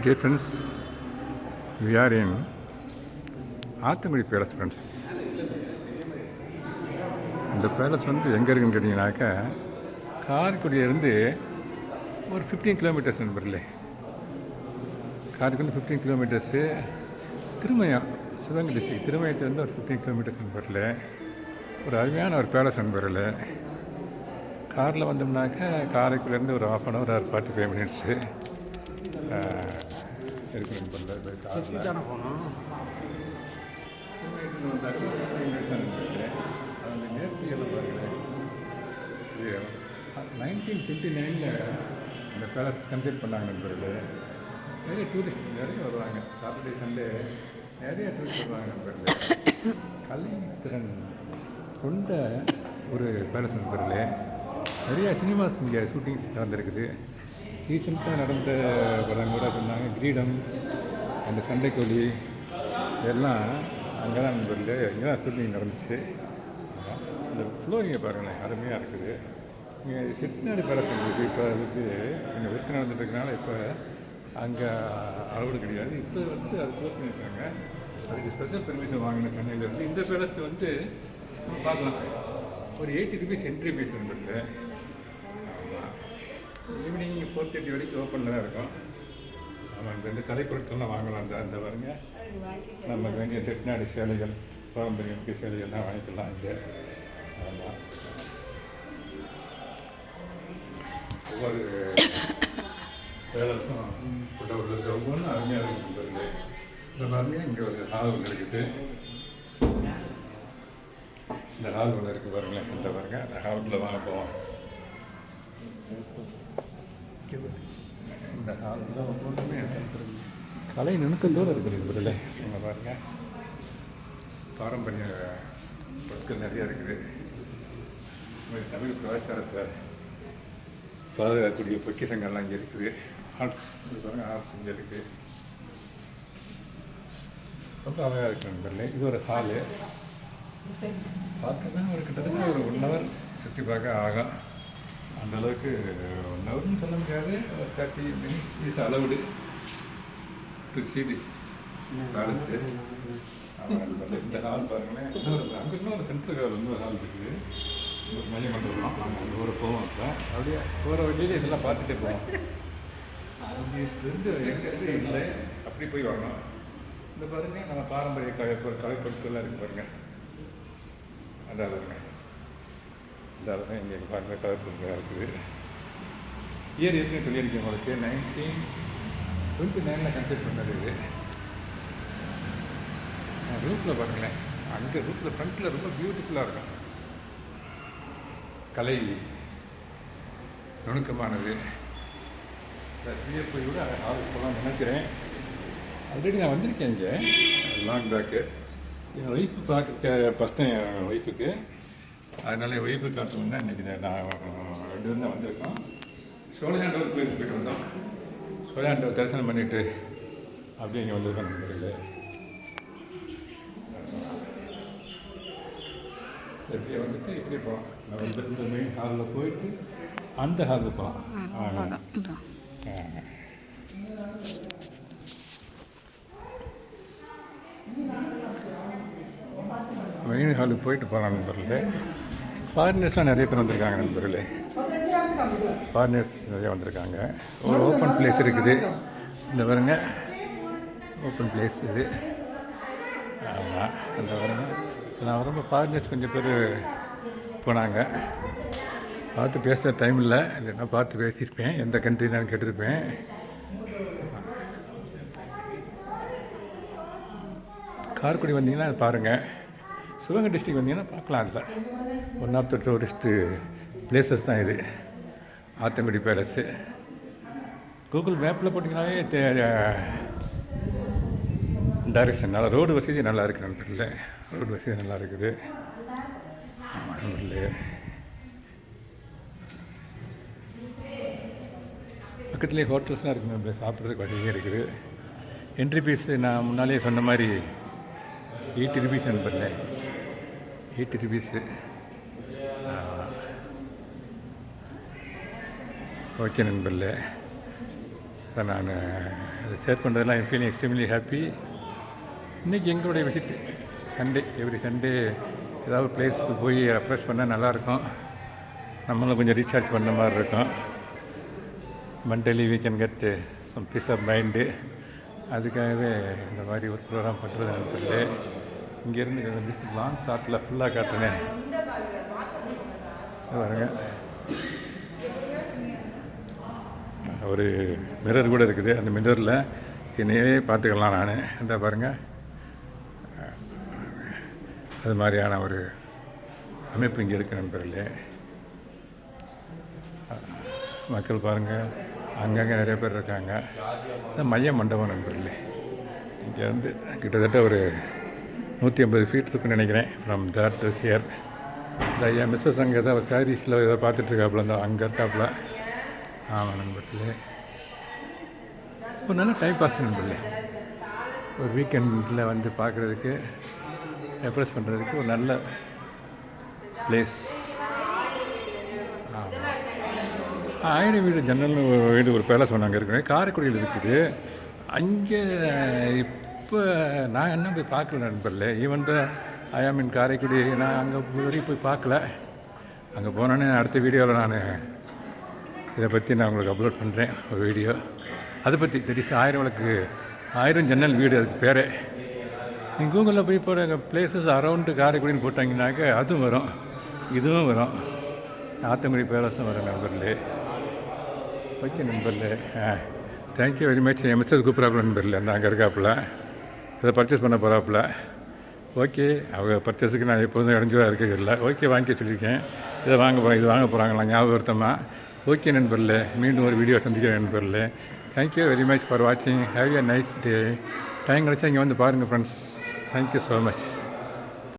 Dear friends, we are in Athangudi palace friends. இந்த palace எங்கே இருக்குன்னு கேட்டிங்கனாக்கா, காரைக்குடியிலேருந்து ஒரு 15 கிலோமீட்டர்ஸ் நண்பர்களே. காரைக்குடி 15 கிலோமீட்டர்ஸு. திருமயம், சிவகங்கை டிஸ்ட்ரிக்ட் திருமயத்துலேருந்து ஒரு 15 கிலோமீட்டர்ஸ் நண்பர்களே. ஒரு அருமையான ஒரு பேலஸ் நண்பர்களே. காரில் வந்தோம்னாக்கா காரைக்குடியிலேருந்து ஒரு 1/2 hour ஒரு 45 minutes இருக்கு நண்பர்களே. காரில் போனோம். நேர்த்தியெல்லாம் பாருங்களேன். 1959 இந்த பேலஸ் கன்ஸ்ட்ரக்ட் பண்ணாங்க நண்பர்களே. நிறைய டூரிஸ்ட் நிறைய வருவாங்க. சாட்டர்டே சண்டே நிறைய டூரிஸ்ட் வருவாங்க நண்பர்களே. கலைத்திறன் கொண்ட ஒரு பேலஸ் நண்பர்களே. நிறையா சினிமாஸ் இங்கே ஷூட்டிங்ஸ் நடந்திருக்குது. ரீசெண்டாக நடந்த படம் கூட சொன்னாங்க. கிரீடம், அந்த சண்டைக்கோழி இதெல்லாம் அங்கே தான் நண்பர்களே. இங்கே தான் ஷூட்டிங் நடந்துச்சு. இந்த ஃப்ளோரிங்கை பாருங்களேன், அருமையாக இருக்குது. இங்கே செட்டிநாடு பேலஸ் இருக்குது. இப்போ இங்கே ஒர்க் நடந்துட்டுருக்கனால இப்போ அங்கே அளவு கிடையாது. இப்போ அது க்ளோஸ் பண்ணியிருக்காங்க. அதுக்கு ஸ்பெஷல் பெர்மிஷன் வாங்கின சென்னையிலேருந்து. இந்த பேலஸ் நம்ம பார்க்கலாம். ஒரு 80 rupees என்ட்ரி ஃபீஸ் நண்பர்களே. ஈவினிங் 4:30 வரைக்கும் ஓப்பனில் தான் இருக்கும். ஆமாம், இந்த கலைப்பொருட்கள்லாம் வாங்கலாம். அந்த பாருங்க, நம்ம வேண்டிய செட்டிநாடு சேலைகள், பாரம்பரிய முக்கிய சேலைகள்லாம் வாங்கிக்கலாம் இங்கே. ஆமாம், ஒவ்வொரு பேலஸும் புட்டவர்களுக்கு ஒவ்வொன்றும் அருமையாக இருக்குது. இந்த பாருங்க, இங்கே ஒரு ஹால் ஒன்று இருக்குது. இந்த ஹால் ஒன்று இருக்குது பாருங்களேன். இந்த பாருங்க, அந்த ஹாலில் வாங்க போவோம். இந்த ஹாலில் ஒவ்வொன்றுமே கலை நுணுக்கத்தோடு இருக்குது நண்பர்களே. இங்கே பாருங்கள், பாரம்பரிய பொருட்கள் நிறையா இருக்குது. தமிழ் கலாச்சாரத்தை பாதுகாக்கக்கூடிய பொக்கிஷங்கள்லாம் இங்கே இருக்குது. ஆர்ட்ஸ் பாருங்கள், ஆர்ட்ஸ் இங்கே இருக்குது. ரொம்ப அழகாக இருக்குது நண்பர்களே. இது ஒரு ஹாலு. பார்த்தோன்னா ஒரு கிட்டத்தட்ட ஒரு 1 hour சுற்றி பார்க்க ஆகும். அந்தளவுக்கு 1 hourன்னு சொல்ல முடியாது. ஒரு 30 minutes is allowed to see this palace. இந்த ஹால் பாருங்களேன். அங்கே இன்னொரு சென்ட்ரல் ஹால் இன்னொரு ஹால் இருக்குது. ஒரு மையம் பண்ணுறோம். அங்கே ஒரு போவோம். இப்போ அப்படியே போகிற வழியிலே இதெல்லாம் பார்த்துட்டே போவோம். அங்கே எங்கே இல்லை, அப்படி போய் வரணும். இந்த பாருங்கள், நம்ம பாரம்பரிய கலைப்பொருட்கள்லாம் இருக்குது பாருங்கள். அந்த பாருங்க, இந்த அளவு இங்கே பாருங்கள் கலைப்பொருட்களாக இருக்குது. இயர் ஏற்கனவே சொல்லியிருக்கேன் உங்களுக்கு. 1929 கன்ஸ்ட்ரக்ட் பண்ணது இது. ரூட்டில் பாருங்களேன், அங்கே ரூட்டில் ஃப்ரண்ட்டில் ரொம்ப பியூட்டிஃபுல்லாக இருக்கும். கலை நுணுக்கமானது. போய் கூட ஆள் போகலாம் நினைக்கிறேன். ஆல்ரெடி நான் வந்திருக்கேன் இங்கே லாங் பேக்கு. என் ஒய்ஃபு பார்க்க ஃபஸ்ட் டைம் என் ஒய்ஃபுக்கு. அதனால என் ஒய்ஃபு காட்டணும்னா இன்றைக்கி நான் 2 பேரும் தான் வந்திருக்கோம். சோழாண்டவர் கோயிலுக்கு போய்ட்டு வந்தோம். சோழாண்டவர் தரிசனம் பண்ணிவிட்டு அப்படியே இங்கே வந்திருக்கோம் நண்பர்களே. இப்படியே வந்துட்டு இப்படியே போகலாம். நம்ம இந்த மெயின் ஹாலில் போயிட்டு அந்த ஹாலுக்கு போகலாம். மெயின் ஹாலுக்கு போயிட்டு போகலாம் நண்பர்களே. ஃபாரினர்ஸ்லாம் நிறைய பேர் வந்திருக்காங்க நண்பர்களே. ஃபாரினர்ஸ் நிறைய வந்திருக்காங்க. ஒரு ஓப்பன் பிளேஸ் இருக்குது. இந்த பாருங்க, ஓப்பன் பிளேஸ் இது. ஆமாம், அந்த பாருங்க. நான் வரும்போது ஃபாரினர்ஸ் கொஞ்சம் பேர் போனாங்க. பார்த்து பேசுகிற டைம் இல்லை, இல்லைன்னா பார்த்து பேசியிருப்பேன். எந்த கண்ட்ரி நான் கேட்டிருப்பேன். காரைக்குடி வந்தீங்கன்னா அது பாருங்கள். சிவகங்கை டிஸ்ட்ரிக்ட் வந்தீங்கன்னா பார்க்கலாம். அதில் one of the tourist places தான் இது, ஆத்தங்குடி பேலஸு. கூகுள் மேப்பில் போட்டிங்கனாலே டைரெக்ஷன் நல்லா, ரோடு வசதி நல்லா இருக்குது நண்பர்களே. ரோடு வசதி நல்லா இருக்குது. ஆமாம் நண்பர்களே. பக்கத்துலேயே ஹோட்டல்ஸ்லாம் இருக்குது நண்பர்களே. சாப்பிட்றதுக்கு வசதியாக இருக்குது. என்ட்ரி ஃபீஸ் நான் முன்னாலே சொன்ன மாதிரி 80 rupees நண்பர்களே. 80 rupees. ஓகே நண்பர்களே. இப்போ நான் அதை ஷேர் பண்ணுறதெல்லாம் ஐ ஃபீலிங் எக்ஸ்ட்ரீம்லி ஹாப்பி. இன்றைக்கி எங்களுடைய விசிட் சண்டே, எவ்ரி சண்டே ஏதாவது பிளேஸுக்கு போய் ரெஃப்ரெஷ் பண்ணால் நல்லாயிருக்கும். நம்மளும் கொஞ்சம் ரீசார்ஜ் பண்ண மாதிரி இருக்கும். Mentally we can get some peace of mind. அதுக்காகவே இந்த மாதிரி ஒரு ப்ரோக்ராம் பண்ணுறது நண்பர்களே. இங்கேருந்து ஜஸ்ட் லாங் ஷாட்டில் ஃபுல்லாக காட்டுனேன் பாருங்க. ஒரு மிரர் கூட இருக்குது. அந்த மிரரில் என்னையே பார்த்துக்கலாம் நான். இந்த பாருங்கள், அது மாதிரியான ஒரு அமைப்பு இங்கே இருக்குது நண்பர்களே. மக்கள் பாருங்கள், அங்கங்கே நிறைய பேர் இருக்காங்க. இந்த மைய மண்டபம் நண்பர்களே. இங்கேருந்து கிட்டத்தட்ட ஒரு 150 ஃபீட் இருக்குன்னு நினைக்கிறேன். From that to hear. இந்த ஐயா மிஸ்ஸஸ் அங்கே ஏதாவது சாரீஸில் ஏதோ பார்த்துட்ருக்காப்புல, இந்த அங்கே இருக்காப்புல. ஆமாம் நண்பர்களே, ஒரு நல்ல டைம் பாஸ் நண்பர்களே. ஒரு வீக்கெண்டில் வந்து பார்க்குறதுக்கு, ரெஃப்ரெஷ் பண்ணுறதுக்கு ஒரு நல்ல பிளேஸ். ஆமாம், 1000 வீடு ஜன்னல்னு ஒரு வீடு, ஒரு பேலஸ் ஒன்று அங்கே இருக்குது, காரைக்குடியில் இருக்குது. அங்கே இப்போ நான் என்ன போய் பார்க்கல நண்பர்களே. ஈவன் தான் ஐ ஆம் இன் காரைக்குடி. நான் அங்கே வரைக்கும் போய் பார்க்கல. அங்கே போனோன்னே அடுத்த வீடியோவில் நான் இதை பற்றி நான் உங்களுக்கு அப்லோட் பண்ணுறேன் ஒரு வீடியோ. அதை பற்றி தெரியுது. 1000 விளக்கு, 1000 ஜன்னல் வீடு, அதுக்கு பேரே. நீங்கள் கூகுளில் போய் போகிற பிளேஸஸ் அரவுண்டு காரைக்குடின்னு போட்டாங்கன்னாக்க அதுவும் வரும், இதுவும் வரும், ஆத்தங்குடி பேலஸும் வரும் நண்பர்களே. ஓகே நண்பர்களே, தேங்க்யூ வெரி மச். என் மிஸ்ஸஸ் கூப்பிட்றாப்புல நண்பர்களே. அந்த அங்கே இருக்காப்புல, இதை பர்ச்சேஸ் பண்ண போகிறாப்புல. ஓகே, அவங்க பர்ச்சேஸுக்கு நான் எப்போதும் இடைஞ்சலாக இருக்கிறதில்ல. ஓகே, வாங்கிக்க சொல்லியிருக்கேன். இதை இது வாங்க போகிறாங்களா ஞாபகப்படுத்தமாக. ஓகே நண்பர்களே, மீண்டும் ஒரு வீடியோ சந்திக்கிறேன் நண்பர்களே. தேங்க்யூ வெரி மச் ஃபார் வாட்சிங். Have a nice day. Time கிடச்சா இங்கே வந்து பாருங்கள் ஃப்ரெண்ட்ஸ். Thank you so much.